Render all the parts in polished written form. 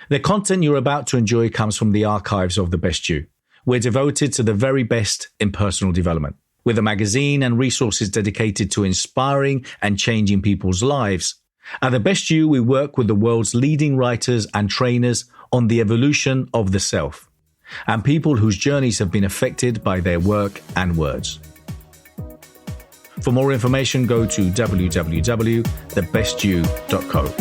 The content you're about to enjoy comes from the archives of The Best You. We're devoted to the very best in personal development. With a magazine and resources dedicated to inspiring and changing people's lives, at The Best You, we work with the world's leading writers and trainers on the evolution of the self, and people whose journeys have been affected by their work and words. For more information, go to www.thebestyou.co.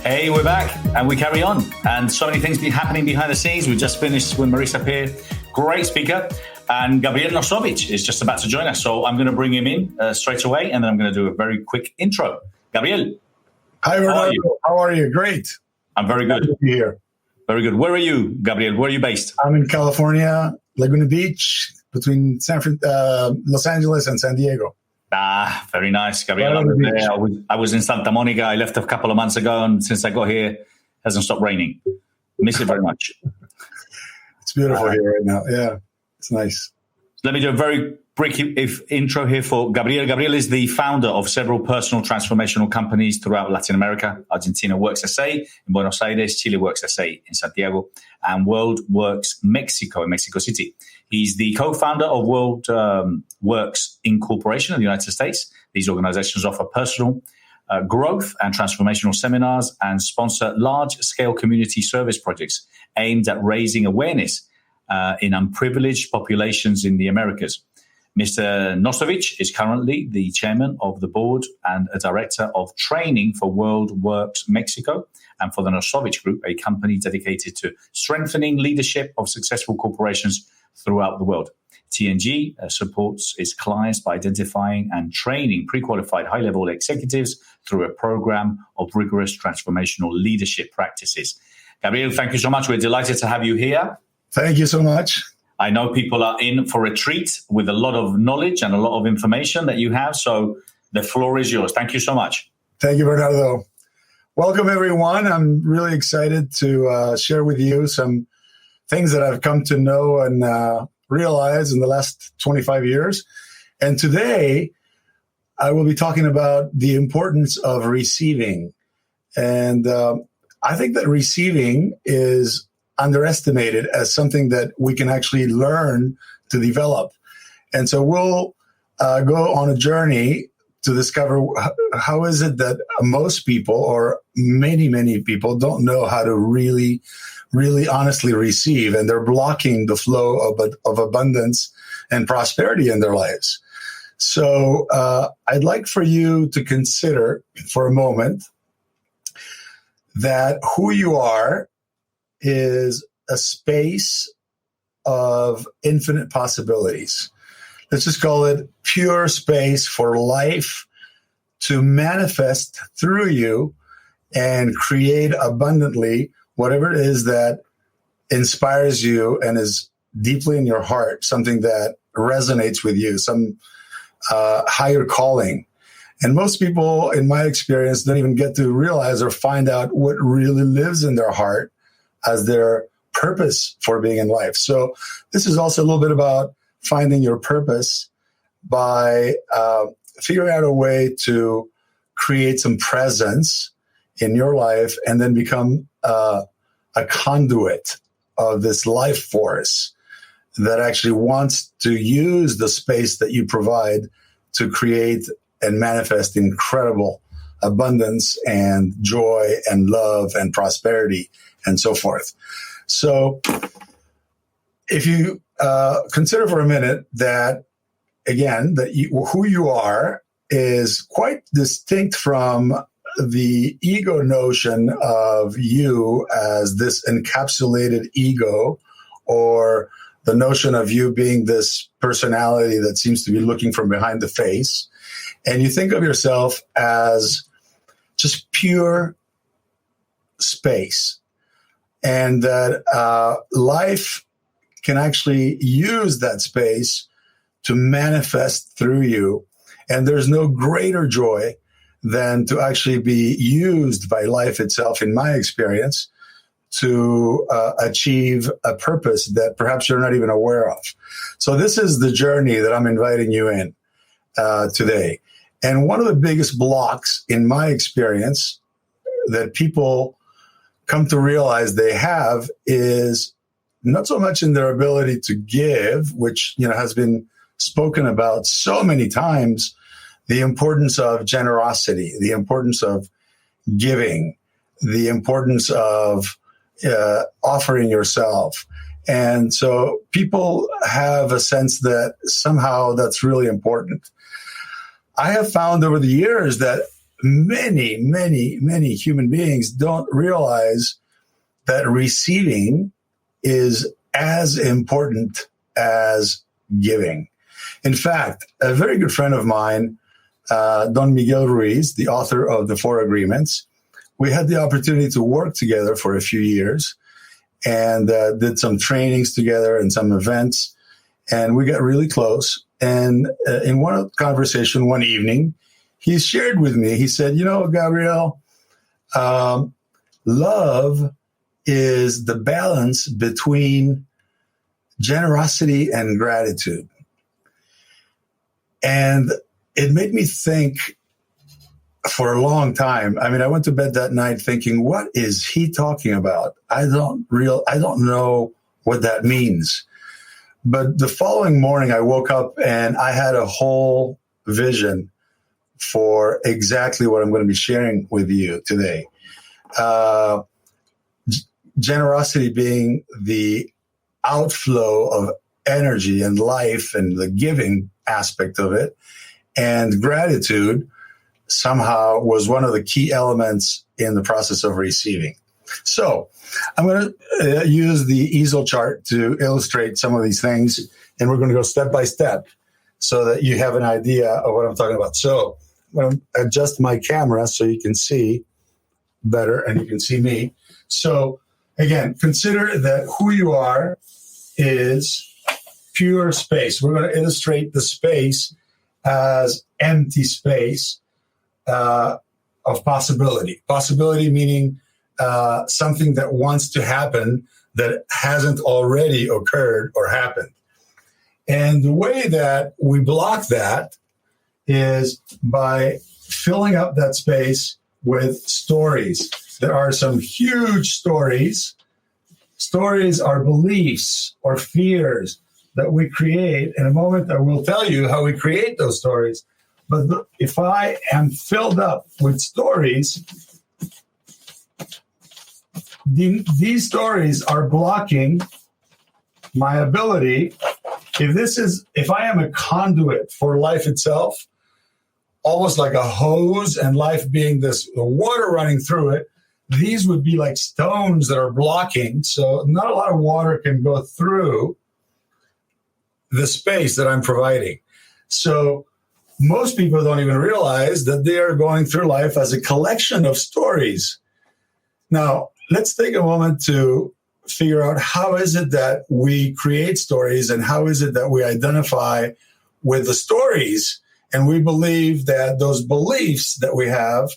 Hey, we're back and we carry on. And so many things been happening behind the scenes. We just finished with Marisa Peer, great speaker. And Gabriel Nossovitch is just about to join us. So I'm going to bring him in straight away, and then I'm going to do a very quick intro. Gabriel. Hi, Bernardo. How are you? Great. I'm very good. Glad to be here. Very good. Where are you, Gabriel? Where are you based? I'm in California, Laguna Beach, between Los Angeles and San Diego. Ah, very nice, Gabriel. I was in Santa Monica. I left a couple of months ago, and since I got here, it hasn't stopped raining. Miss it very much. It's beautiful here right now. Yeah, it's nice. Let me do a very brief intro here for Gabriel. Gabriel is the founder of several personal transformational companies throughout Latin America. Argentina Works SA in Buenos Aires, Chile Works SA in Santiago, and World Works Mexico in Mexico City. He's the co-founder of World Works Incorporation in the United States. These organizations offer personal growth and transformational seminars and sponsor large-scale community service projects aimed at raising awareness in unprivileged populations in the Americas. Mr. Nossovitch is currently the chairman of the board and a director of training for World Works Mexico and for the Nossovitch Group, a company dedicated to strengthening leadership of successful corporations throughout the world. TNG supports its clients by identifying and training pre-qualified high-level executives through a program of rigorous transformational leadership practices. Gabriel, thank you so much. We're delighted to have you here. Thank you so much. I know people are in for a treat with a lot of knowledge and a lot of information that you have. So the floor is yours. Thank you so much. Thank you, Bernardo. Welcome, everyone. I'm really excited to share with you some things that I've come to know and realize in the last 25 years. And today, I will be talking about the importance of receiving. And I think that receiving is underestimated as something that we can actually learn to develop. And so we'll go on a journey to discover how is it that most people, or many people, don't know how to really honestly receive, and they're blocking the flow of abundance and prosperity in their lives. So I'd like for you to consider for a moment that who you are is a space of infinite possibilities. Let's just call it pure space for life to manifest through you and create abundantly whatever it is that inspires you and is deeply in your heart, something that resonates with you, some higher calling. And most people, in my experience, don't even get to realize or find out what really lives in their heart as their purpose for being in life. So this is also a little bit about finding your purpose by figuring out a way to create some presence in your life and then become a conduit of this life force that actually wants to use the space that you provide to create and manifest incredible abundance and joy and love and prosperity and so forth. So if you consider for a minute that, again, who you are is quite distinct from the ego notion of you as this encapsulated ego, or the notion of you being this personality that seems to be looking from behind the face. And you think of yourself as just pure space. And that life can actually use that space to manifest through you. And there's no greater joy than to actually be used by life itself, in my experience, to achieve a purpose that perhaps you're not even aware of. So this is the journey that I'm inviting you in today. And one of the biggest blocks in my experience that people come to realize they have is not so much in their ability to give, which, has been spoken about so many times, the importance of generosity, the importance of giving, the importance of offering yourself. And so people have a sense that somehow that's really important. I have found over the years that many, many, many human beings don't realize that receiving is as important as giving. In fact, a very good friend of mine, Don Miguel Ruiz, the author of The Four Agreements, we had the opportunity to work together for a few years and did some trainings together and some events, and we got really close. And in one conversation one evening, he shared with me, he said, Gabriel, love is the balance between generosity and gratitude. And it made me think for a long time. I mean, I went to bed that night thinking, what is he talking about? I don't know what that means. But the following morning, I woke up and I had a whole vision for exactly what I'm going to be sharing with you today. Generosity being the outflow of energy and life and the giving aspect of it. And gratitude somehow was one of the key elements in the process of receiving. So I'm going to use the easel chart to illustrate some of these things, and we're going to go step by step so that you have an idea of what I'm talking about. So I'm going to adjust my camera so you can see better and you can see me. So again, consider that who you are is pure space. We're going to illustrate the space as empty space of possibility. Possibility meaning something that wants to happen that hasn't already occurred or happened. And the way that we block that is by filling up that space with stories. There are some huge stories. Stories are beliefs or fears that we create. In a moment, I will tell you how we create those stories. But if I am filled up with stories, these stories are blocking my ability. If I am a conduit for life itself, almost like a hose and life being the water running through it, these would be like stones that are blocking. So not a lot of water can go through the space that I'm providing. So most people don't even realize that they are going through life as a collection of stories. Now, let's take a moment to figure out how is it that we create stories and how is it that we identify with the stories. And we believe that those beliefs that we have,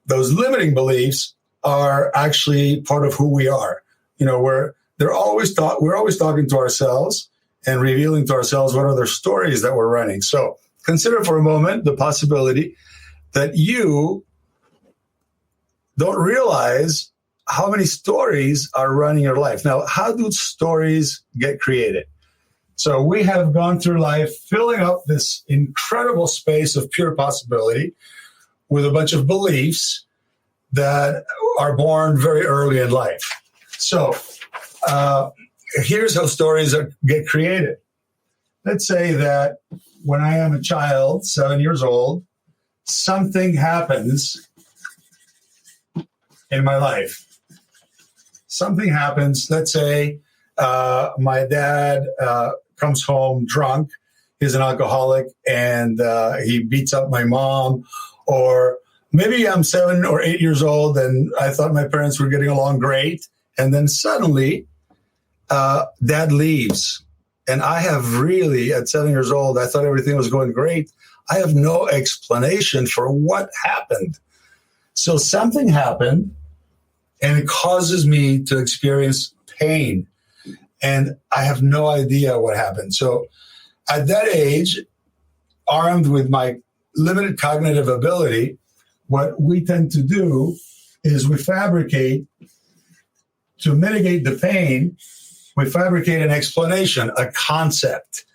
those limiting beliefs, are actually part of who we are. We're always talking to ourselves and revealing to ourselves what other stories that we're running. So consider for a moment the possibility that you don't realize how many stories are running your life. Now, how do stories get created? So we have gone through life filling up this incredible space of pure possibility with a bunch of beliefs that are born very early in life. So here's how stories get created. Let's say that when I am a child, 7 years old, something happens in my life. Something happens. Let's say my dad comes home drunk. He's an alcoholic, and he beats up my mom. Or maybe I'm 7 or 8 years old, and I thought my parents were getting along great. And then suddenly, dad leaves. And I have really, at 7 years old, I thought everything was going great. I have no explanation for what happened. So something happened, and it causes me to experience pain. And I have no idea what happened. So at that age, armed with my limited cognitive ability, what we tend to do is we fabricate, to mitigate the pain, we fabricate an explanation, a concept,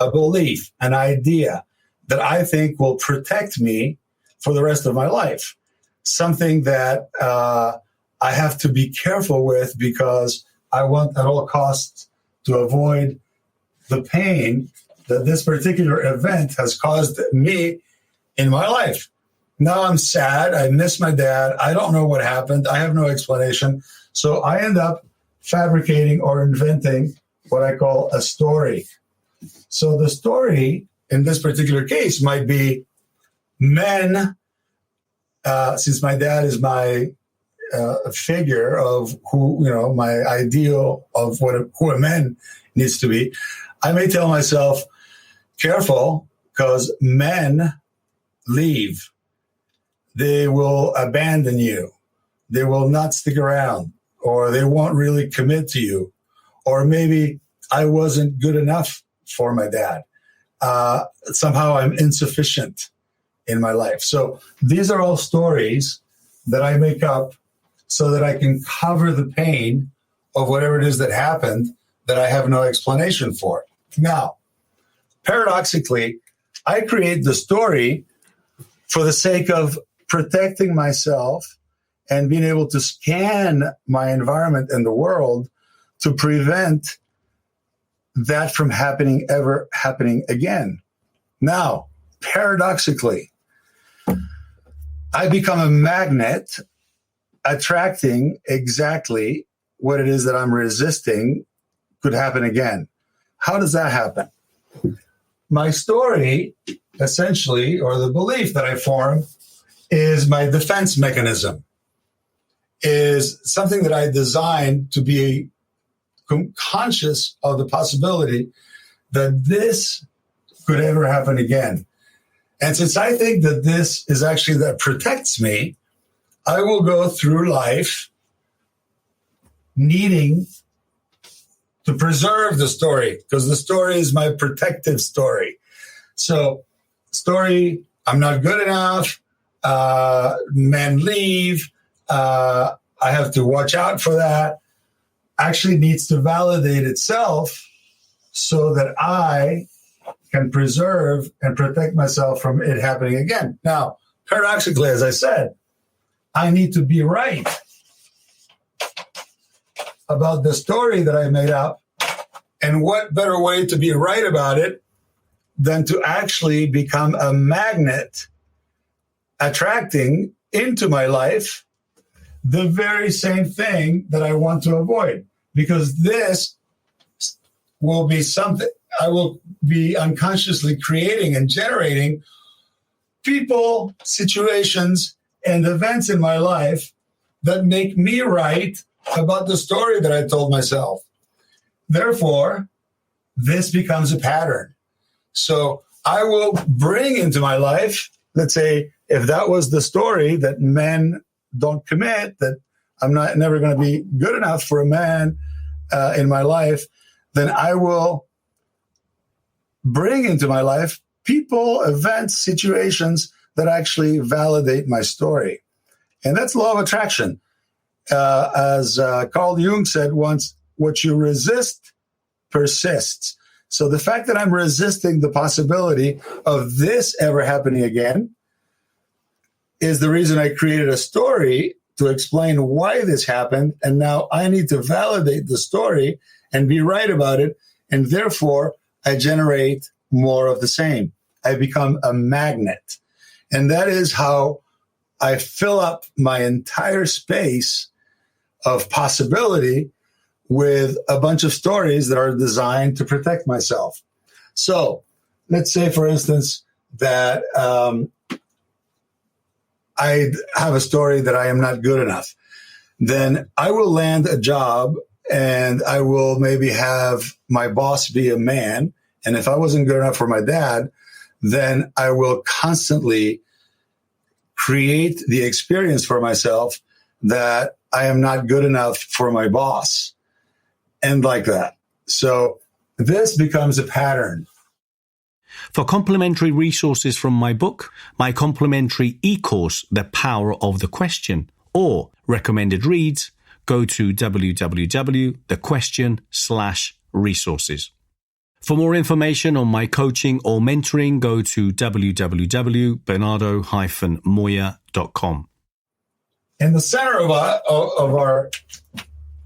a belief, an idea that I think will protect me for the rest of my life. Something that I have to be careful with because I want at all costs to avoid the pain that this particular event has caused me in my life. Now I'm sad. I miss my dad. I don't know what happened. I have no explanation. So I end up fabricating or inventing what I call a story. So the story in this particular case might be men, since my dad is my figure of who, my ideal of who a man needs to be, I may tell myself, careful, because men leave. They will abandon you. They will not stick around, or they won't really commit to you. Or maybe I wasn't good enough for my dad. Somehow I'm insufficient in my life. So these are all stories that I make up so that I can cover the pain of whatever it is that happened that I have no explanation for. Now, paradoxically, I create the story for the sake of protecting myself and being able to scan my environment and the world to prevent that from ever happening again. Now, paradoxically, I become a magnet attracting exactly what it is that I'm resisting could happen again. How does that happen? My story, essentially, or the belief that I form, is my defense mechanism, is something that I designed to be conscious of the possibility that this could ever happen again. And since I think that this is actually that protects me, I will go through life needing to preserve the story, because the story is my protective story. So, story, I'm not good enough, men leave, I have to watch out for that, actually needs to validate itself so that I can preserve and protect myself from it happening again. Now, paradoxically, as I said, I need to be right about the story that I made up. And what better way to be right about it than to actually become a magnet attracting into my life the very same thing that I want to avoid. Because this will be something I will be unconsciously creating and generating people, situations, and events in my life that make me right about the story that I told myself. Therefore, this becomes a pattern. So I will bring into my life, let's say, if that was the story that men don't commit, that I'm never going to be good enough for a man in my life, then I will bring into my life people, events, situations that actually validate my story. And that's law of attraction. As Carl Jung said once, what you resist persists. So the fact that I'm resisting the possibility of this ever happening again is the reason I created a story to explain why this happened. And now I need to validate the story and be right about it. And therefore, I generate more of the same. I become a magnet. And that is how I fill up my entire space of possibility with a bunch of stories that are designed to protect myself. So let's say, for instance, that I have a story that I am not good enough. Then I will land a job and I will maybe have my boss be a man. And if I wasn't good enough for my dad, then I will constantly create the experience for myself that I am not good enough for my boss. And like that. So this becomes a pattern. For complimentary resources from my book, my complimentary e-course, The Power of the Question, or recommended reads, go to www.thequestion.com/resources. For more information on my coaching or mentoring, go to www.bernardo-moya.com. In the center of our,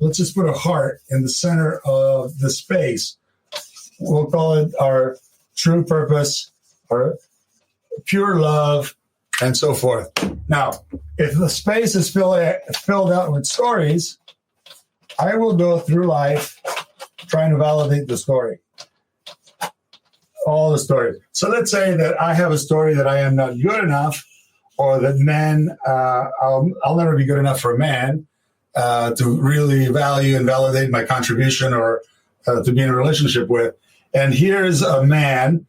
let's just put a heart in the center of the space. We'll call it our true purpose, our pure love, and so forth. Now, if the space is filled out with stories, I will go through life trying to validate the story. All the stories. So let's say that I have a story that I am not good enough, or that men, I'll never be good enough for a man to really value and validate my contribution or to be in a relationship with. And here's a man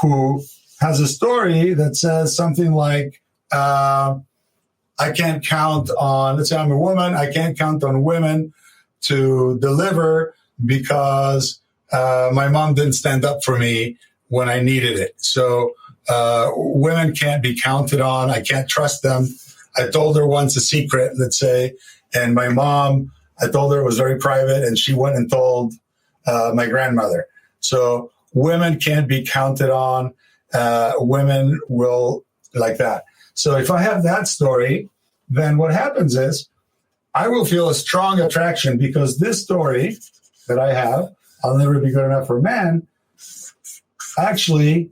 who has a story that says something like, I can't count on, let's say I'm a woman, I can't count on women to deliver because my mom didn't stand up for me when I needed it. So women can't be counted on. I can't trust them. I told her once a secret, let's say, and my mom, I told her it was very private, and she went and told my grandmother. So women can't be counted on. Women will like that. So if I have that story, then what happens is I will feel a strong attraction because this story that I have, I'll never be good enough for a man, actually,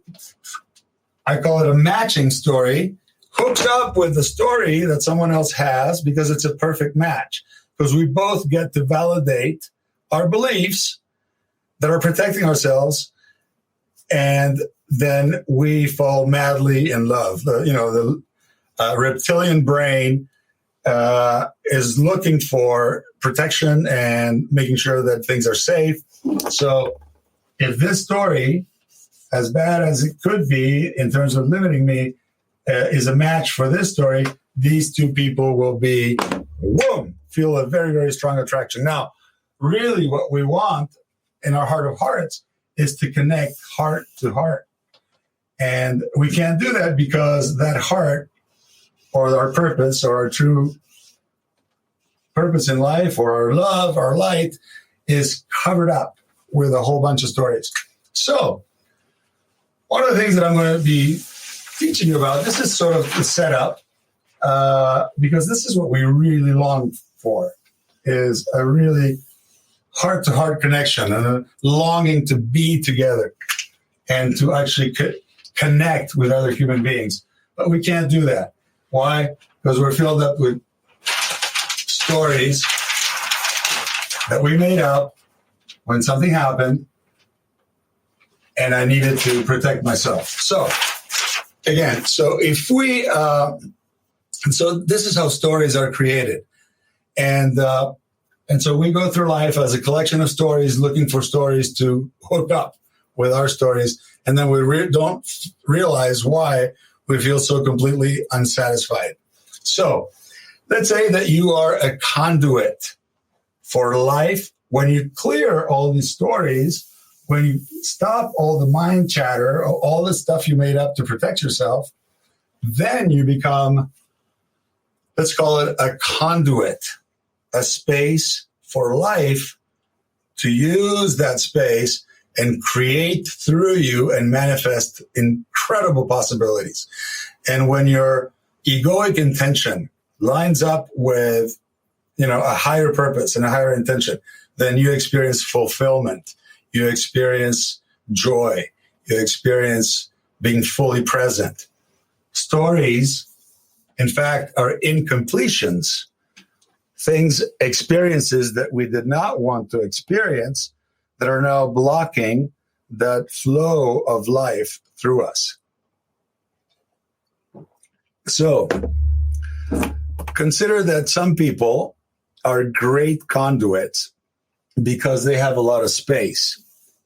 I call it a matching story, hooked up with the story that someone else has because it's a perfect match. Because we both get to validate our beliefs that are protecting ourselves, and then we fall madly in love. The reptilian brain is looking for protection and making sure that things are safe. So if this story, as bad as it could be in terms of limiting me, is a match for this story, these two people will be, whoom, feel a very, very strong attraction. Now, really what we want in our heart of hearts is to connect heart to heart. And we can't do that because that heart, or our purpose, or our true purpose in life, or our love, our light, is covered up with a whole bunch of stories. So one of the things that I'm going to be teaching you about, this is sort of the setup, because this is what we really long for, is a really heart-to-heart connection and a longing to be together and to actually connect with other human beings. But we can't do that. Why? Because we're filled up with stories that we made up when something happened and I needed to protect myself. So again, so if we, so this is how stories are created. And so we go through life as a collection of stories, looking for stories to hook up with our stories. And then we don't realize why we feel so completely unsatisfied. So let's say that you are a conduit for life. When you clear all these stories, when you stop all the mind chatter, all the stuff you made up to protect yourself, then you become, let's call it a conduit, a space for life to use that space and create through you and manifest incredible possibilities. And when your egoic intention lines up with, a higher purpose and a higher intention, then you experience fulfillment. You experience joy. You experience being fully present. Stories, in fact, are incompletions. Things, experiences that we did not want to experience that are now blocking that flow of life through us. So consider that some people are great conduits because they have a lot of space.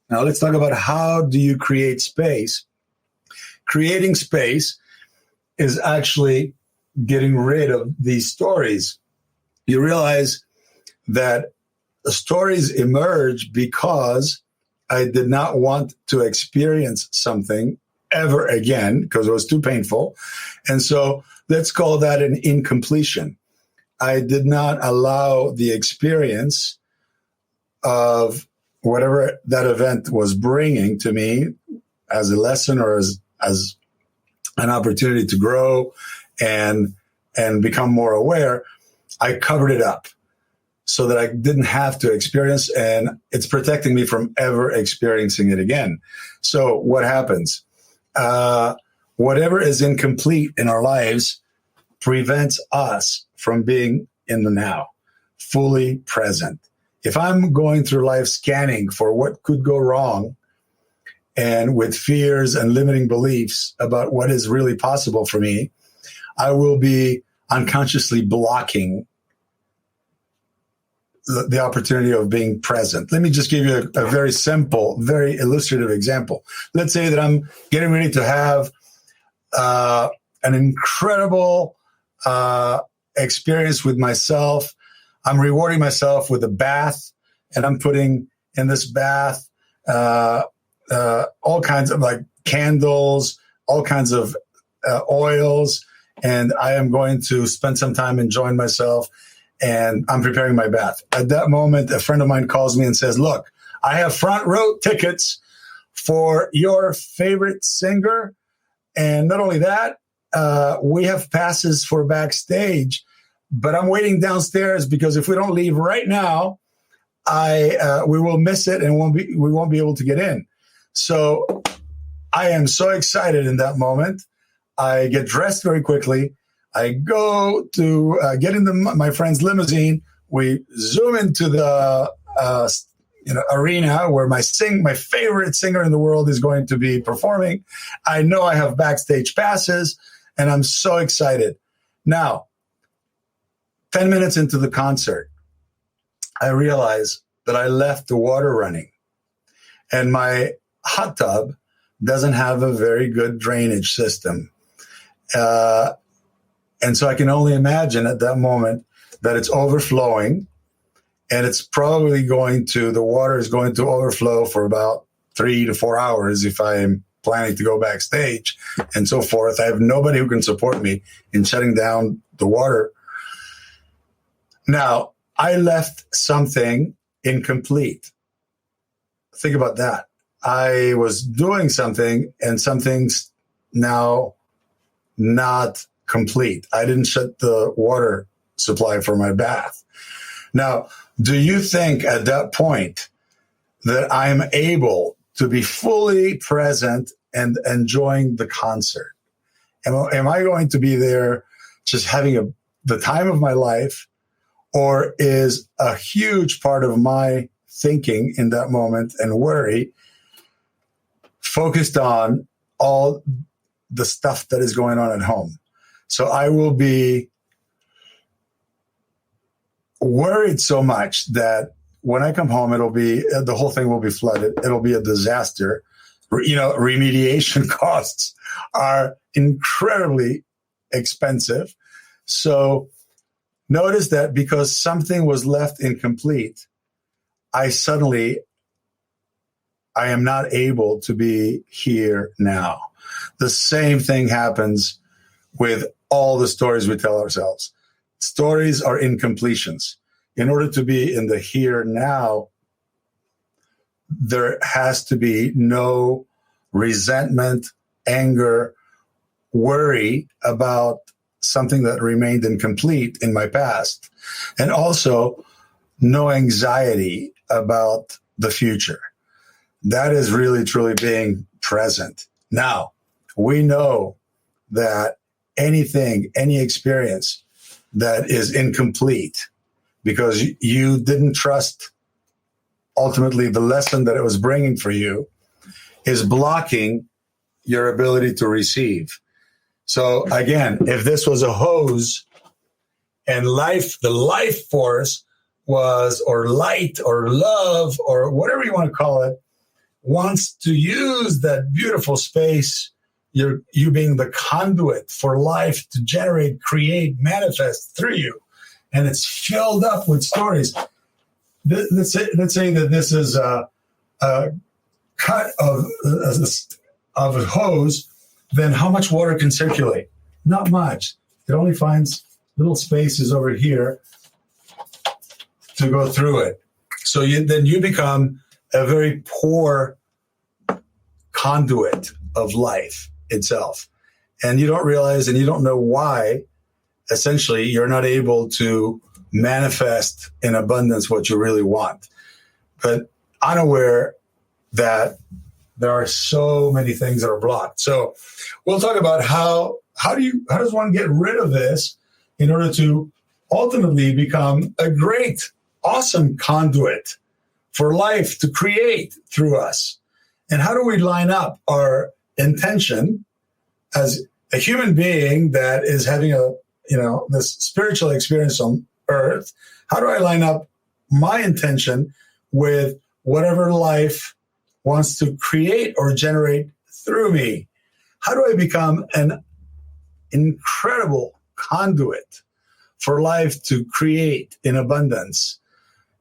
Now let's talk about how do you create space. Creating space is actually getting rid of these stories. You realize that the stories emerge because I did not want to experience something ever again because it was too painful. And so let's call that an incompletion. I did not allow the experience of whatever that event was bringing to me as a lesson or as an opportunity to grow and become more aware. I covered it up so that I didn't have to experience, and it's protecting me from ever experiencing it again. So what happens? Whatever is incomplete in our lives prevents us from being in the now, fully present. If I'm going through life scanning for what could go wrong and with fears and limiting beliefs about what is really possible for me, I will be unconsciously blocking the opportunity of being present. Let me just give you a very simple, very illustrative example. Let's say that I'm getting ready to have an incredible experience with myself. I'm rewarding myself with a bath, and I'm putting in this bath all kinds of like candles, all kinds of oils, and I am going to spend some time enjoying myself, and I'm preparing my bath. At that moment, a friend of mine calls me and says, look, I have front row tickets for your favorite singer. And not only that, we have passes for backstage, but I'm waiting downstairs because if we don't leave right now, we will miss it and we won't be able to get in. So I am so excited in that moment. I get dressed very quickly. I go to get in my friend's limousine. We zoom into the arena where my favorite singer in the world is going to be performing. I know I have backstage passes, and I'm so excited. Now, 10 minutes into the concert, I realize that I left the water running, and my hot tub doesn't have a very good drainage system. And so I can only imagine at that moment that it's overflowing, and it's probably the water is going to overflow for about 3 to 4 hours if I'm planning to go backstage and so forth. I have nobody who can support me in shutting down the water. Now, I left something incomplete. Think about that. I was doing something, and something's now not complete. I didn't shut the water supply for my bath. Now, do you think at that point that I'm able to be fully present and enjoying the concert? Am I going to be there just having the time of my life, or is a huge part of my thinking in that moment and worry focused on all the stuff that is going on at home? So I will be worried so much that when I come home, the whole thing will be flooded. It'll be a disaster. Remediation costs are incredibly expensive. So notice that because something was left incomplete, I am not able to be here now. The same thing happens with all the stories we tell ourselves. Stories are incompletions. In order to be in the here now, there has to be no resentment, anger, worry about something that remained incomplete in my past, and also no anxiety about the future. That is really, truly being present. Now, we know that any experience that is incomplete because you didn't trust ultimately the lesson that it was bringing for you is blocking your ability to receive. So again, if this was a hose and the life force was, or light or love or whatever you want to call it, wants to use that beautiful space, you being the conduit for life to generate, create, manifest through you, and it's filled up with stories. Let's say that this is a cut of of a hose, then how much water can circulate? Not much. It only finds little spaces over here to go through it. So then you become a very poor conduit of life itself. And you don't realize and you don't know why, essentially, you're not able to manifest in abundance what you really want. But unaware that there are so many things that are blocked. So we'll talk about how does one get rid of this in order to ultimately become a great, awesome conduit for life to create through us. And how do we line up our intention as a human being that is having this spiritual experience on earth? How do I line up my intention with whatever life wants to create or generate through me? How do I become an incredible conduit for life to create in abundance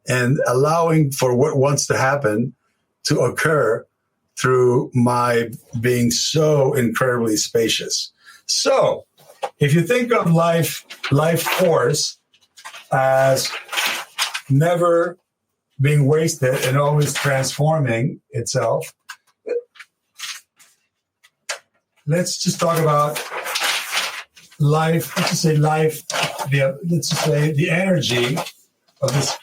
and allowing for what wants to happen to occur through my being so incredibly spacious? So if you think of life force as never being wasted and always transforming itself, let's just talk about life. Let's just say the energy of this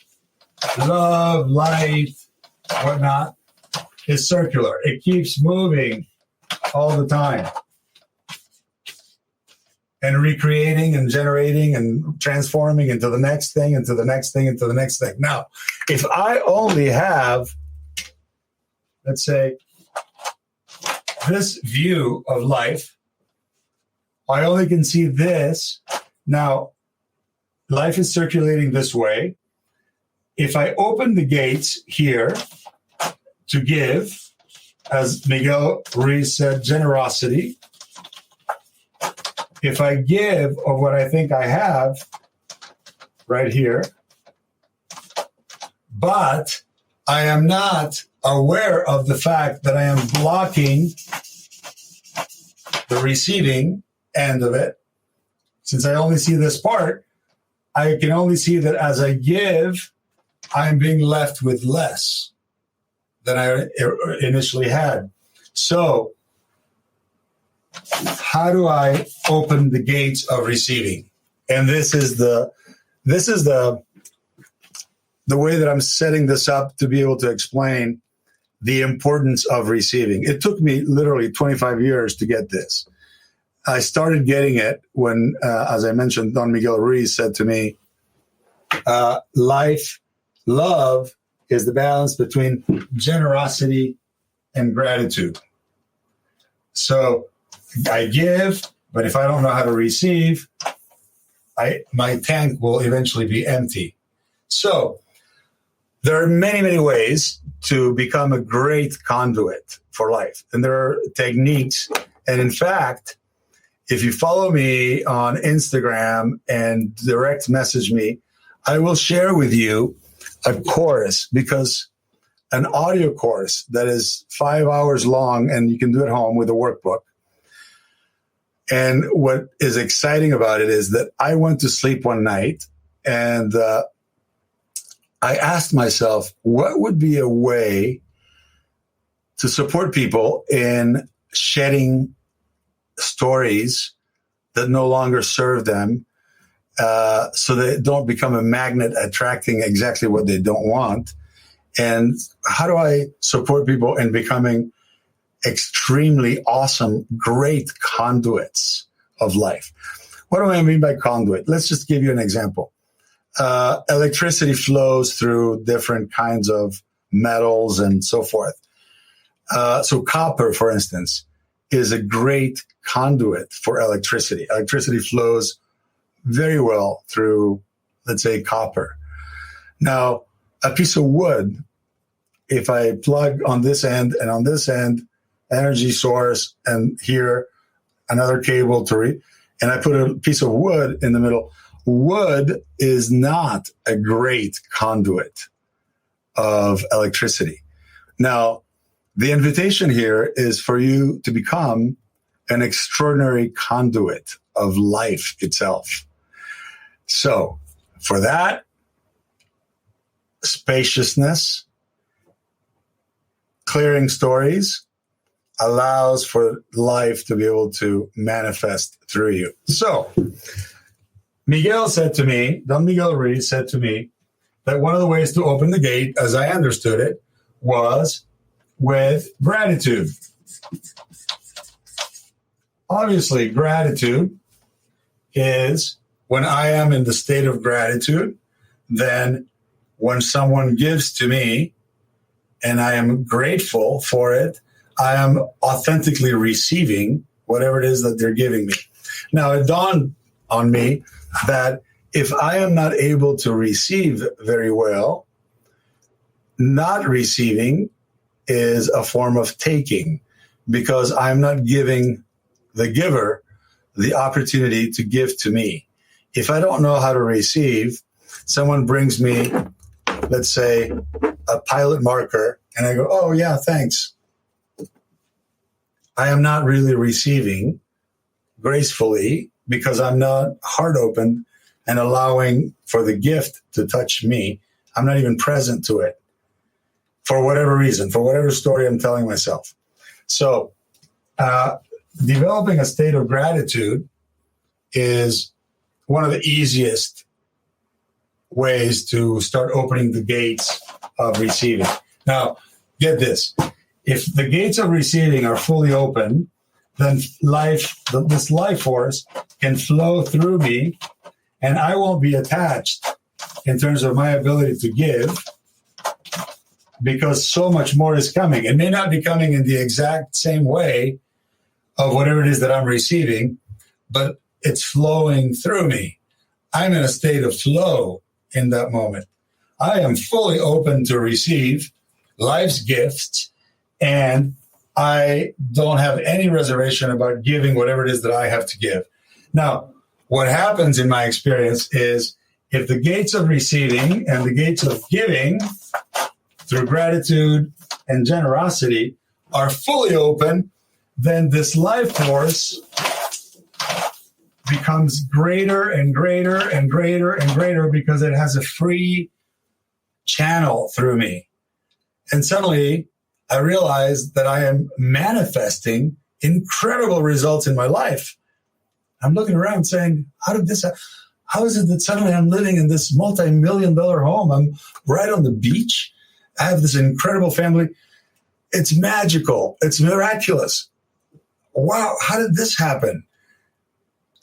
love, light, whatnot, is circular. It keeps moving all the time and recreating and generating and transforming into the next thing, into the next thing, into the next thing. Now, if I only have, let's say, this view of life, I only can see this. Now, life is circulating this way. If I open the gates here to give, as Miguel Ruiz said, generosity, if I give of what I think I have right here, but I am not aware of the fact that I am blocking the receiving end of it, since I only see this part, I can only see that as I give, I'm being left with less than I initially had. So how do I open the gates of receiving? And this is the way that I'm setting this up to be able to explain the importance of receiving. It took me literally 25 years to get this. I started getting it when, as I mentioned, Don Miguel Ruiz said to me, love is the balance between generosity and gratitude. So I give, but if I don't know how to receive, my tank will eventually be empty. So there are many, many ways to become a great conduit for life. And there are techniques. And in fact, if you follow me on Instagram and direct message me, I will share with you a course, because an audio course that is 5 hours long, and you can do it at home with a workbook. And what is exciting about it is that I went to sleep one night and I asked myself, what would be a way to support people in shedding stories that no longer serve them, so they don't become a magnet attracting exactly what they don't want? And how do I support people in becoming extremely awesome, great conduits of life? What do I mean by conduit? Let's just give you an example. Electricity flows through different kinds of metals and so forth. So copper, for instance, is a great conduit for electricity. Electricity flows very well through, let's say, copper. Now, a piece of wood, if I plug on this end and on this end, energy source, and here another cable to read, and I put a piece of wood in the middle, wood is not a great conduit of electricity. Now, The invitation here is for you to become an extraordinary conduit of life itself. So for that, spaciousness, clearing stories allows for life to be able to manifest through you. So Miguel said to me, Don Miguel Ruiz said to me that one of the ways to open the gate, as I understood it, was with gratitude. Obviously, gratitude is when I am in the state of gratitude, then when someone gives to me and I am grateful for it, I am authentically receiving whatever it is that they're giving me. Now, it dawned on me that if I am not able to receive very well, not receiving is a form of taking, because I'm not giving the giver the opportunity to give to me. If I don't know how to receive, someone brings me, let's say, a pilot marker, and I go, oh, yeah, thanks. I am not really receiving gracefully because I'm not heart open and allowing for the gift to touch me. I'm not even present to it for whatever reason, for whatever story I'm telling myself. So developing a state of gratitude is one of the easiest ways to start opening the gates of receiving. Now, get this. If the gates of receiving are fully open, then this life force can flow through me, and I won't be attached in terms of my ability to give, because so much more is coming. It may not be coming in the exact same way of whatever it is that I'm receiving, but it's flowing through me. I'm in a state of flow in that moment. I am fully open to receive life's gifts, and I don't have any reservation about giving whatever it is that I have to give. Now, what happens in my experience is if the gates of receiving and the gates of giving through gratitude and generosity are fully open, then this life force becomes greater and greater and greater and greater because it has a free channel through me. And suddenly I realize that I am manifesting incredible results in my life. I'm looking around saying, how is it that suddenly I'm living in this multi-million-dollar home? I'm right on the beach. I have this incredible family. It's magical. It's miraculous. Wow, how did this happen?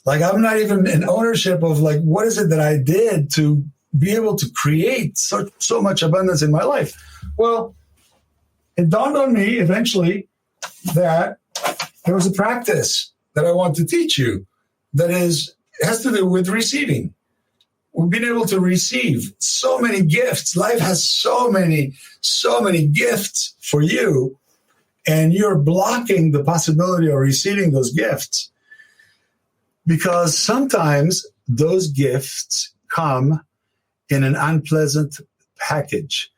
Like, I'm not even in ownership of, like, what is it that I did to be able to create so much abundance in my life? Well, it dawned on me eventually that there was a practice that I want to teach you that has to do with receiving. We've been able to receive so many gifts. Life has so many gifts for you, and you're blocking the possibility of receiving those gifts because sometimes those gifts come in an unpleasant package.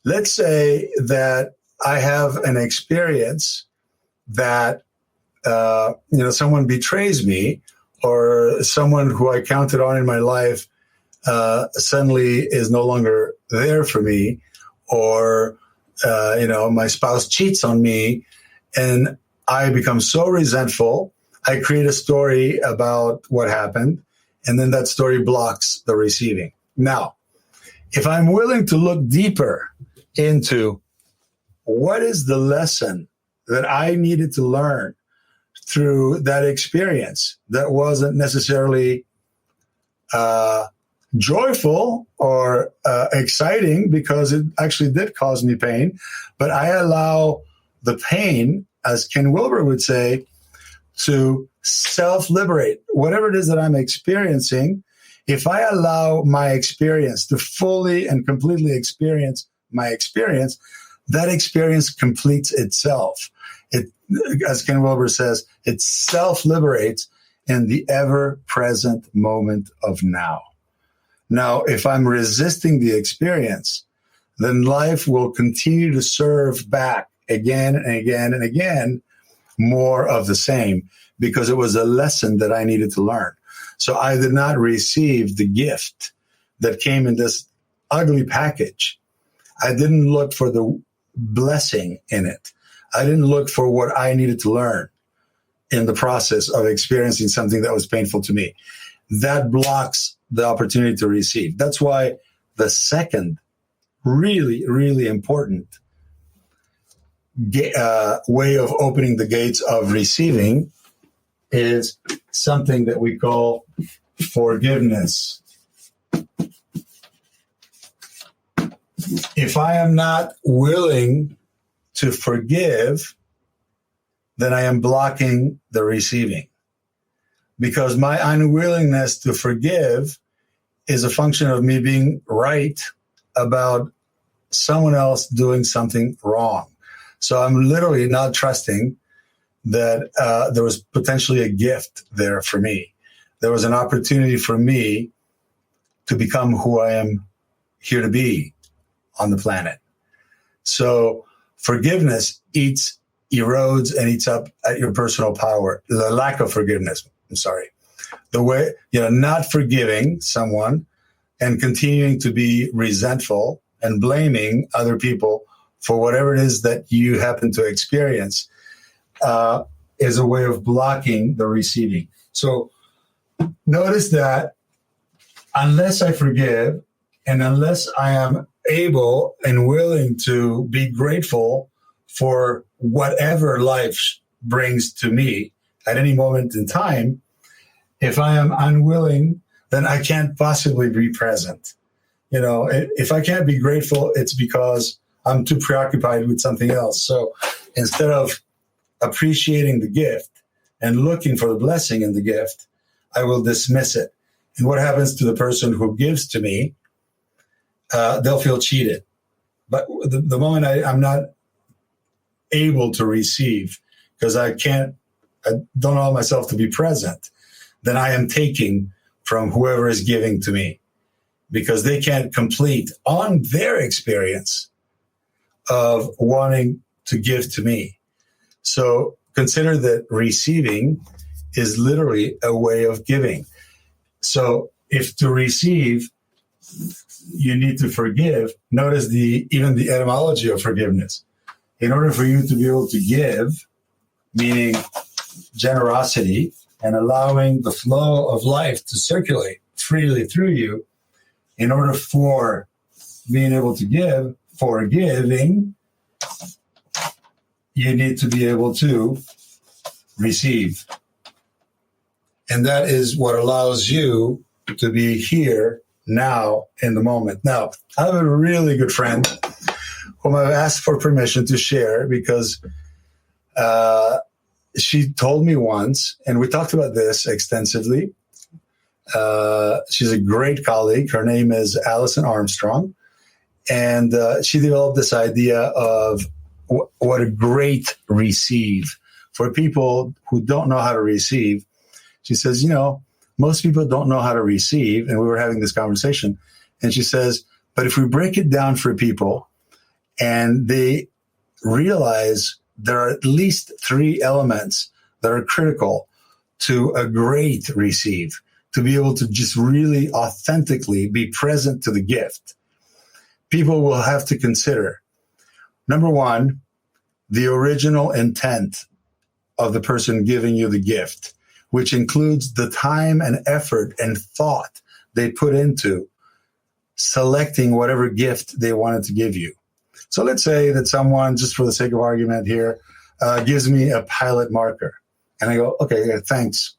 Let's say that I have an experience that someone betrays me, or someone who I counted on in my life suddenly is no longer there for me, or my spouse cheats on me, and I become so resentful. I create a story about what happened, and then that story blocks the receiving. Now, if I'm willing to look deeper into what is the lesson that I needed to learn through that experience that wasn't necessarily joyful or exciting, because it actually did cause me pain, but I allow the pain, as Ken Wilber would say, to self-liberate. Whatever it is that I'm experiencing, if I allow my experience to fully and completely experience my experience, that experience completes itself. It, as Ken Wilber says, it self-liberates in the ever-present moment of now. Now, if I'm resisting the experience, then life will continue to serve back again and again and again more of the same, because it was a lesson that I needed to learn. So I did not receive the gift that came in this ugly package. I didn't look for the blessing in it. I didn't look for what I needed to learn in the process of experiencing something that was painful to me. That blocks the opportunity to receive. That's why the second really, really important way of opening the gates of receiving is something that we call forgiveness. If I am not willing to forgive, then I am blocking the receiving, because my unwillingness to forgive is a function of me being right about someone else doing something wrong. So I'm literally not trusting that there was potentially a gift there for me. There was an opportunity for me to become who I am here to be on the planet. So forgiveness erodes and eats up at your personal power. The lack of forgiveness, the way, not forgiving someone and continuing to be resentful and blaming other people for whatever it is that you happen to experience is a way of blocking the receiving. So notice that unless I forgive and unless I am able and willing to be grateful for whatever life brings to me at any moment in time, if I am unwilling, then I can't possibly be present. If I can't be grateful, it's because I'm too preoccupied with something else. So instead of appreciating the gift and looking for the blessing in the gift, I will dismiss it. And what happens to the person who gives to me? They'll feel cheated. But the moment I'm not able to receive because I don't allow myself to be present, then I am taking from whoever is giving to me, because they can't complete on their experience of wanting to give to me. So consider that receiving is literally a way of giving. So if to receive, you need to forgive, notice even the etymology of forgiveness. In order for you to be able to give, meaning generosity and allowing the flow of life to circulate freely through you, in order for being able to give, forgiving, you need to be able to receive. And that is what allows you to be here now in the moment. Now, I have a really good friend whom I've asked for permission to share, because she told me once, and we talked about this extensively. She's a great colleague. Her name is Allison Armstrong. And she developed this idea of what a great receive. For people who don't know how to receive, she says, most people don't know how to receive. And we were having this conversation. And she says, but if we break it down for people and they realize there are at least 3 elements that are critical to a great receive, to be able to just really authentically be present to the gift, people will have to consider, number 1, the original intent of the person giving you the gift, which includes the time and effort and thought they put into selecting whatever gift they wanted to give you. So let's say that someone, just for the sake of argument here, gives me a pilot marker. And I go, okay, thanks.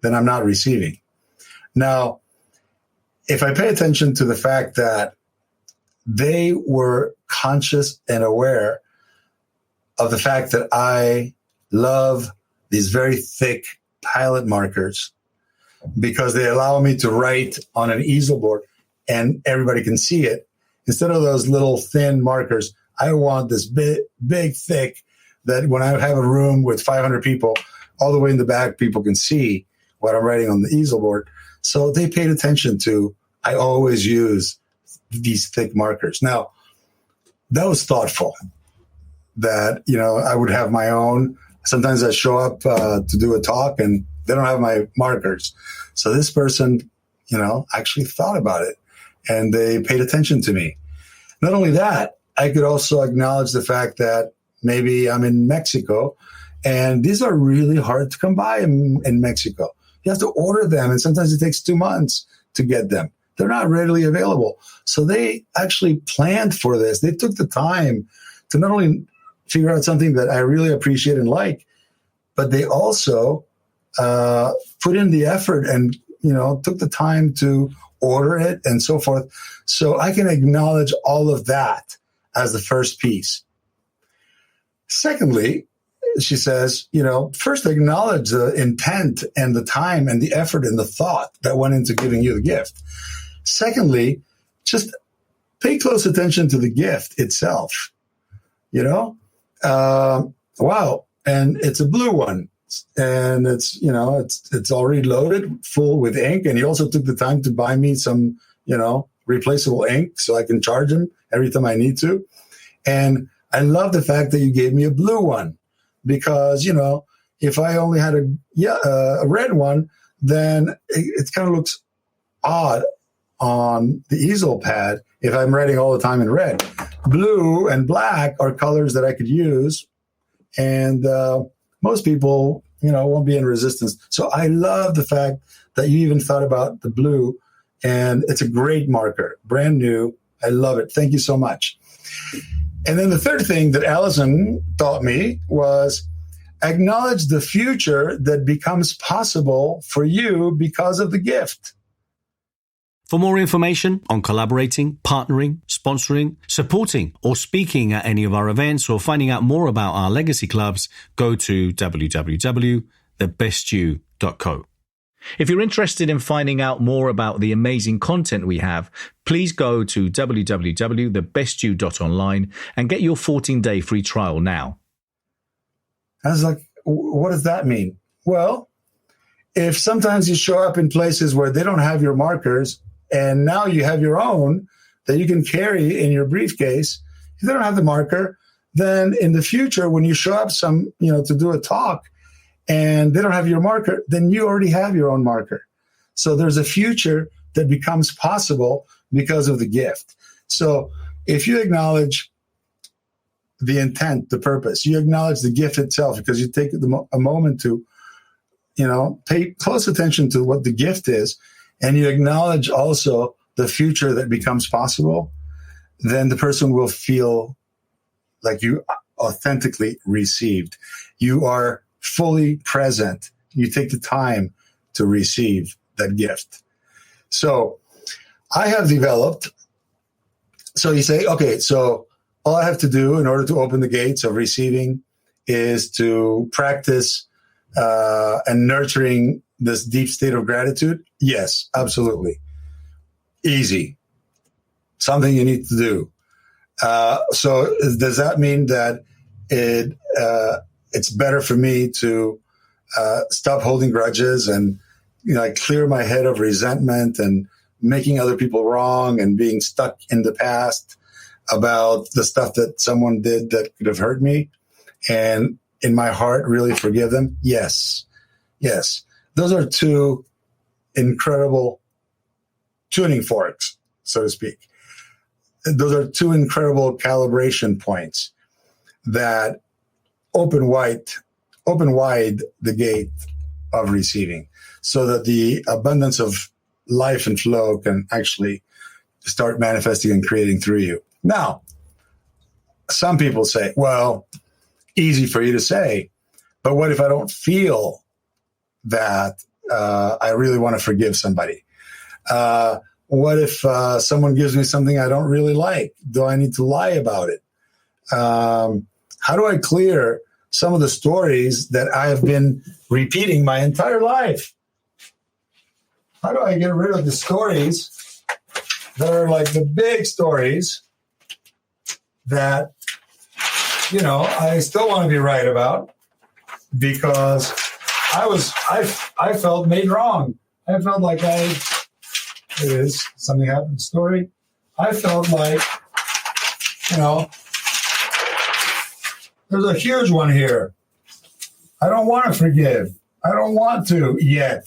Then I'm not receiving. Now, if I pay attention to the fact that they were conscious and aware of the fact that I love these very thick pilot markers because they allow me to write on an easel board and everybody can see it. Instead of those little thin markers, I want this big, thick, that when I have a room with 500 people, all the way in the back, people can see what I'm writing on the easel board. So they paid attention to, I always use these thick markers. Now, that was thoughtful. that, I would have my own. Sometimes I show up to do a talk and they don't have my markers. So this person, actually thought about it and they paid attention to me. Not only that, I could also acknowledge the fact that maybe I'm in Mexico and these are really hard to come by in Mexico. You have to order them and sometimes it takes 2 months to get them. They're not readily available. So they actually planned for this. They took the time to not only figure out something that I really appreciate and like, but they also put in the effort and, took the time to order it and so forth. So I can acknowledge all of that as the first piece. Secondly, she says, first acknowledge the intent and the time and the effort and the thought that went into giving you the gift. Secondly, just pay close attention to the gift itself. Wow. And it's a blue one. And it's already loaded, full with ink. And he also took the time to buy me some, replaceable ink so I can charge him every time I need to. And I love the fact that you gave me a blue one because, if I only had a red one, then it kind of looks odd on the easel pad if I'm writing all the time in red. Blue and black are colors that I could use. And most people, won't be in resistance. So I love the fact that you even thought about the blue, and it's a great marker, brand new. I love it. Thank you so much. And then the third thing that Allison taught me was acknowledge the future that becomes possible for you because of the gift. For more information on collaborating, partnering, sponsoring, supporting, or speaking at any of our events or finding out more about our legacy clubs, go to www.thebestyou.co. If you're interested in finding out more about the amazing content we have, please go to www.thebestyou.online and get your 14-day free trial now. I was like, what does that mean? Well, if sometimes you show up in places where they don't have your markers, and now you have your own that you can carry in your briefcase. If they don't have the marker, then in the future, when you show up to do a talk and they don't have your marker, then you already have your own marker. So there's a future that becomes possible because of the gift. So if you acknowledge the intent, the purpose, you acknowledge the gift itself because you take a moment to, pay close attention to what the gift is, and you acknowledge also the future that becomes possible, then the person will feel like you authentically received. You are fully present. You take the time to receive that gift. So I have developed, so you say, okay, so all I have to do in order to open the gates of receiving is to practice and nurturing this deep state of gratitude? Yes, absolutely. Easy. Something you need to do. So does that mean that it's better for me to stop holding grudges and clear my head of resentment and making other people wrong and being stuck in the past about the stuff that someone did that could have hurt me, and in my heart really forgive them? Yes. Those are two incredible tuning forks, so to speak. Those are two incredible calibration points that open wide the gate of receiving so that the abundance of life and flow can actually start manifesting and creating through you. Now, some people say, well, easy for you to say, but what if I don't feel that I really want to forgive somebody? What if someone gives me something I don't really like? Do I need to lie about it? How do I clear some of the stories that I have been repeating my entire life? How do I get rid of the stories that are like the big stories that, I still want to be right about because I felt made wrong. I felt like something happened, story. I felt like, There's a huge one here. I don't want to forgive. I don't want to yet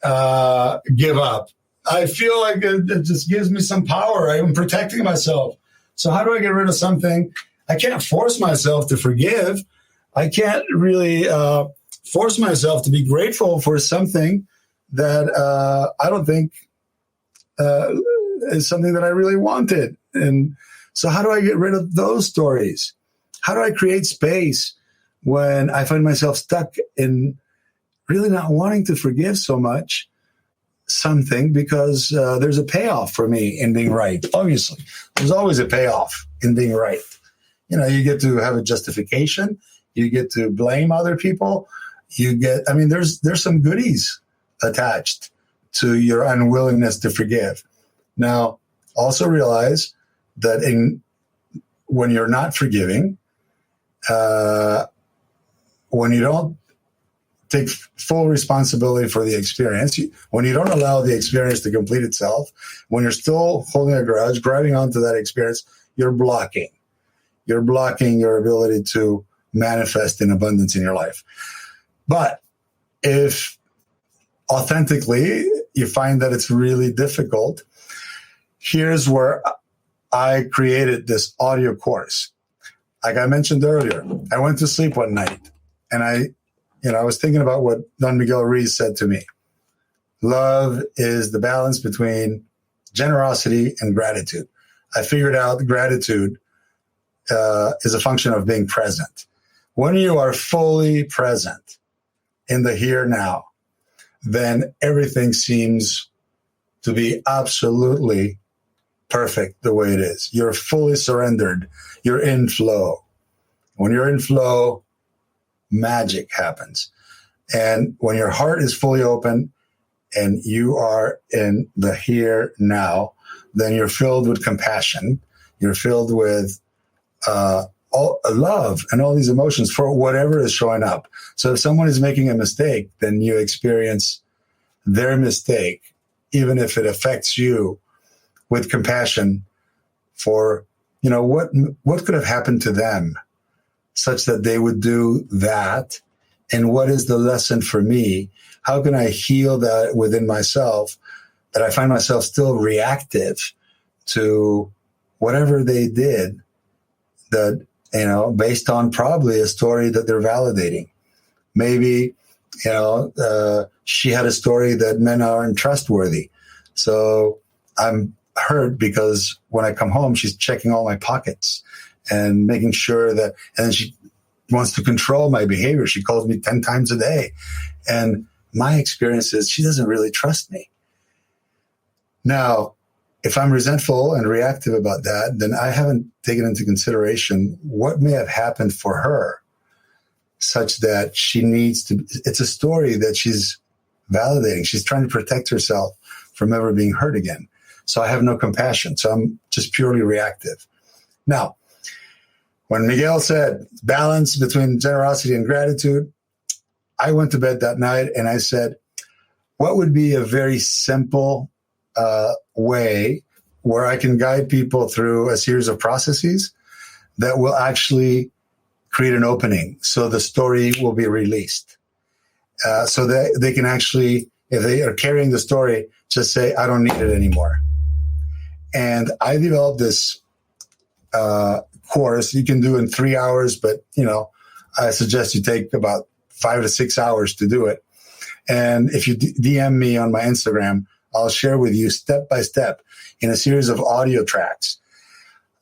give up. I feel like it just gives me some power. I'm protecting myself. So how do I get rid of something? I can't force myself to forgive. I can't really force myself to be grateful for something that I don't think is something that I really wanted. And so how do I get rid of those stories? How do I create space when I find myself stuck in really not wanting to forgive so much something because there's a payoff for me in being right? Obviously, there's always a payoff in being right. You know, you get to have a justification. You get to blame other people. There's some goodies attached to your unwillingness to forgive. Now, also realize that when you're not forgiving, when you don't take full responsibility for the experience, when you don't allow the experience to complete itself, when you're still holding a grudge, grabbing onto that experience, you're blocking. You're blocking your ability to manifest in abundance in your life. But if authentically you find that it's really difficult, here's where I created this audio course. Like I mentioned earlier, I went to sleep one night and I was thinking about what Don Miguel Ruiz said to me. Love is the balance between generosity and gratitude. I figured out gratitude is a function of being present. When you are fully present in the here now, then everything seems to be absolutely perfect the way it is. You're fully surrendered. You're in flow. When you're in flow, magic happens. And when your heart is fully open and you are in the here now, then you're filled with compassion. You're filled with love and all these emotions for whatever is showing up. So if someone is making a mistake, then you experience their mistake, even if it affects you, with compassion for, what could have happened to them such that they would do that. And what is the lesson for me? How can I heal that within myself, that I find myself still reactive to whatever they did, that, based on probably a story that they're validating. Maybe, she had a story that men aren't trustworthy. So I'm hurt because when I come home, she's checking all my pockets and making sure that, and then she wants to control my behavior. She calls me 10 times a day. And my experience is she doesn't really trust me. Now, if I'm resentful and reactive about that, then I haven't taken into consideration what may have happened for her such that she needs to, it's a story that she's validating. She's trying to protect herself from ever being hurt again. So I have no compassion. So I'm just purely reactive. Now, when Miguel said balance between generosity and gratitude, I went to bed that night and I said, what would be a very simple way where I can guide people through a series of processes that will actually create an opening so the story will be released. So that they can actually, if they are carrying the story, just say, I don't need it anymore. And I developed this course you can do in 3 hours, but, I suggest you take about 5 to 6 hours to do it. And if you DM me on my Instagram, I'll share with you step by step in a series of audio tracks,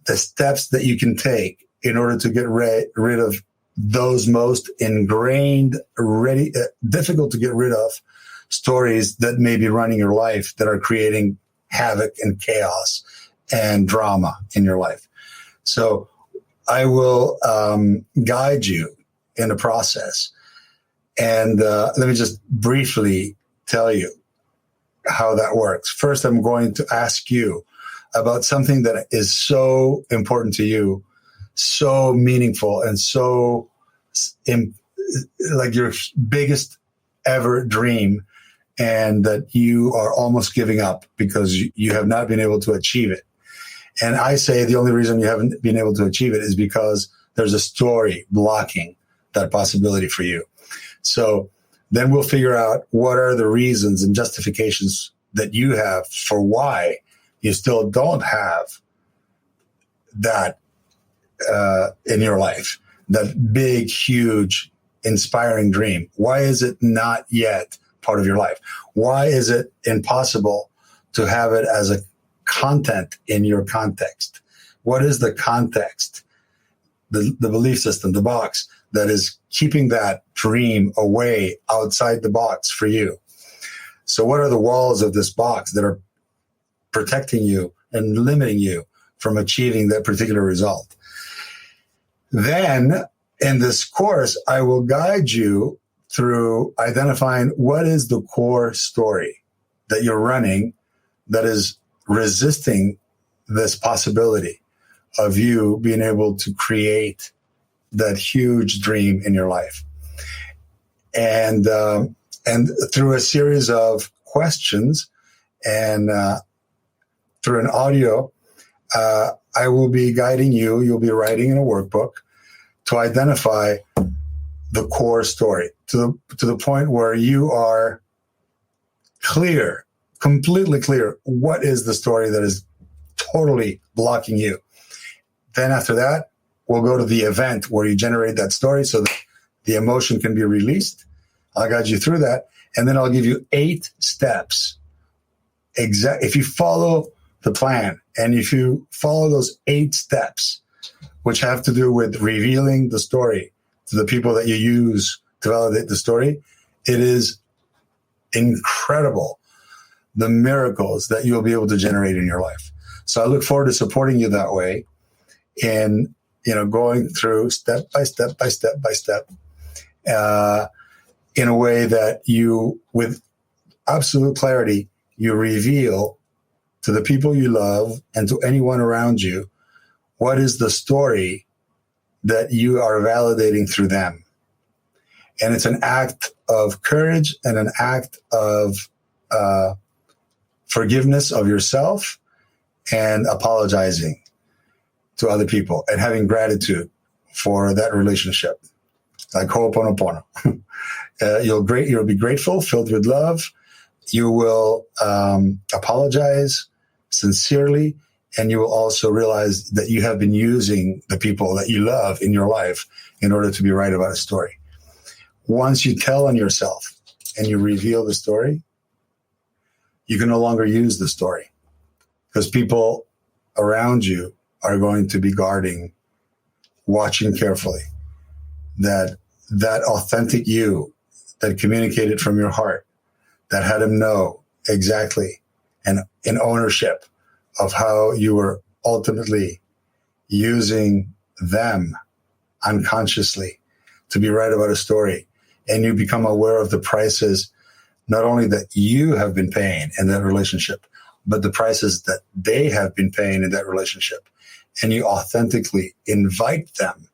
the steps that you can take in order to get rid of those most ingrained, difficult to get rid of stories that may be running your life that are creating havoc and chaos and drama in your life. So I will guide you in the process. And let me just briefly tell you how that works. First, I'm going to ask you about something that is so important to you, so meaningful, and so like your biggest ever dream, and that you are almost giving up because you have not been able to achieve it. And I say the only reason you haven't been able to achieve it is because there's a story blocking that possibility for you. So then we'll figure out what are the reasons and justifications that you have for why you still don't have that in your life, that big, huge, inspiring dream. Why is it not yet part of your life? Why is it impossible to have it as a content in your context? What is the context, the belief system, the box that is keeping that dream away outside the box for you? So what are the walls of this box that are protecting you and limiting you from achieving that particular result? Then in this course, I will guide you through identifying what is the core story that you're running that is resisting this possibility of you being able to create that huge dream in your life. And through a series of questions and through an audio, I will be guiding you. You'll be writing in a workbook to identify the core story to the point where you are clear, completely clear. What is the story that is totally blocking you? Then after that, we'll go to the event where you generate that story so that the emotion can be released. I'll guide you through that. And then I'll give you 8 steps. If you follow the plan and if you follow those 8 steps, which have to do with revealing the story to the people that you use to validate the story, it is incredible the miracles that you'll be able to generate in your life. So I look forward to supporting you that way in, going through step by step in a way that you, with absolute clarity, you reveal to the people you love and to anyone around you what is the story that you are validating through them. And it's an act of courage and an act of forgiveness of yourself and apologizing to other people and having gratitude for that relationship. Like Ho'oponopono. You'll be grateful, filled with love. You will apologize sincerely, and you will also realize that you have been using the people that you love in your life in order to be right about a story. Once you tell on yourself and you reveal the story, you can no longer use the story because people around you are going to be guarding, watching carefully that authentic you that communicated from your heart, that had them know exactly and in ownership of how you were ultimately using them unconsciously to be right about a story. And you become aware of the prices, not only that you have been paying in that relationship, but the prices that they have been paying in that relationship. And you authentically invite them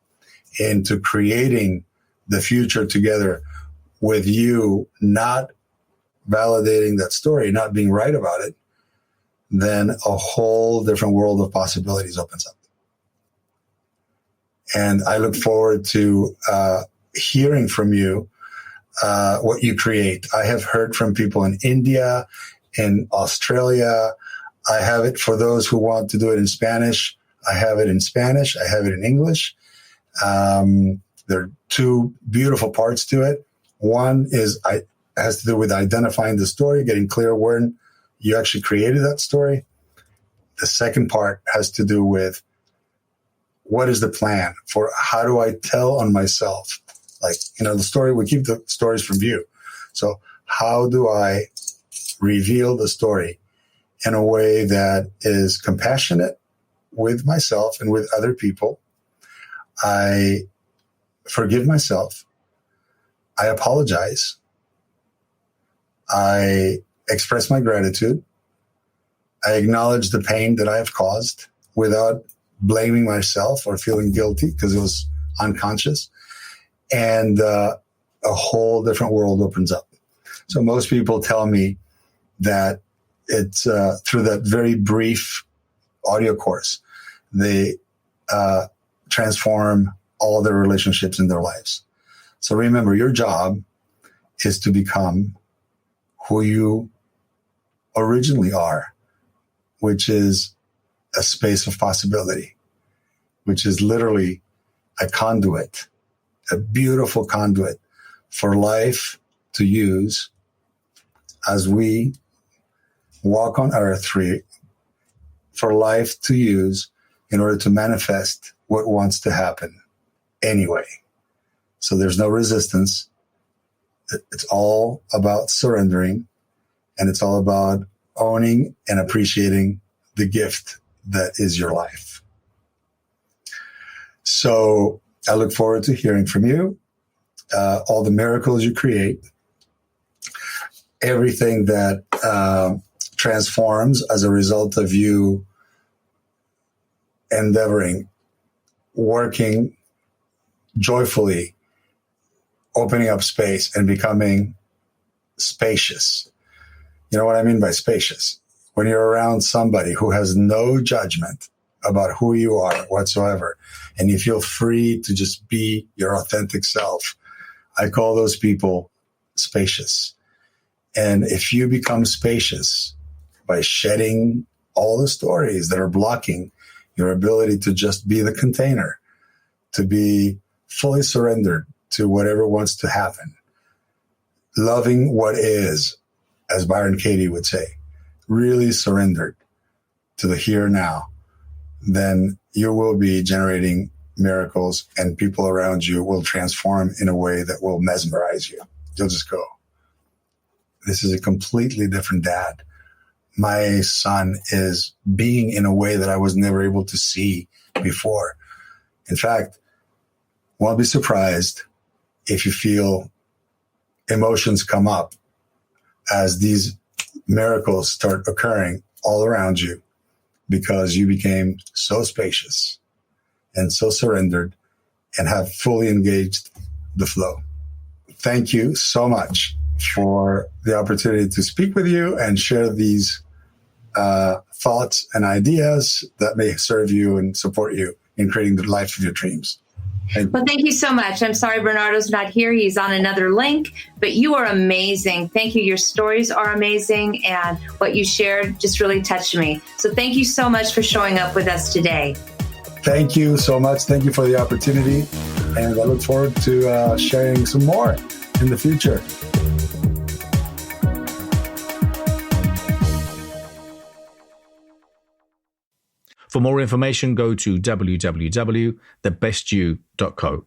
into creating the future together with you not validating that story, not being right about it, then a whole different world of possibilities opens up. And I look forward to hearing from you what you create. I have heard from people in India, in Australia. I have it for those who want to do it in Spanish. I have it in Spanish. I have it in English. There are 2 beautiful parts to it. One has to do with identifying the story, getting clear when you actually created that story. The second part has to do with what is the plan for how do I tell on myself? Like, the story, we keep the stories from view. So how do I reveal the story in a way that is compassionate with myself and with other people? I forgive myself. I apologize. I express my gratitude. I acknowledge the pain that I have caused without blaming myself or feeling guilty because it was unconscious. And a whole different world opens up. So most people tell me that it's through that very brief audio course, they transform all their relationships in their lives. So remember, your job is to become who you originally are, which is a space of possibility, which is literally a conduit, a beautiful conduit for life to use as we walk on earth free, for life to use in order to manifest what wants to happen anyway. So there's no resistance. It's all about surrendering, and it's all about owning and appreciating the gift that is your life. So I look forward to hearing from you, all the miracles you create, everything that transforms as a result of you endeavoring, working joyfully, opening up space and becoming spacious. You know what I mean by spacious? When you're around somebody who has no judgment about who you are whatsoever, and you feel free to just be your authentic self, I call those people spacious. And if you become spacious by shedding all the stories that are blocking your ability to just be the container, to be fully surrendered to whatever wants to happen, loving what is, as Byron Katie would say, really surrendered to the here now, then you will be generating miracles, and people around you will transform in a way that will mesmerize you. You'll just go, this is a completely different dad. My son is being in a way that I was never able to see before. In fact, won't be surprised if you feel emotions come up as these miracles start occurring all around you, because you became so spacious and so surrendered and have fully engaged the flow. Thank you so much for the opportunity to speak with you and share these thoughts and ideas that may serve you and support you in creating the life of your dreams. Well, thank you so much. I'm sorry Bernardo's not here. He's on another link, but you are amazing. Thank you. Your stories are amazing, and what you shared just really touched me. So thank you so much for showing up with us today. Thank you so much. Thank you for the opportunity, and I look forward to sharing some more in the future. For more information, go to www.thebestyou.co.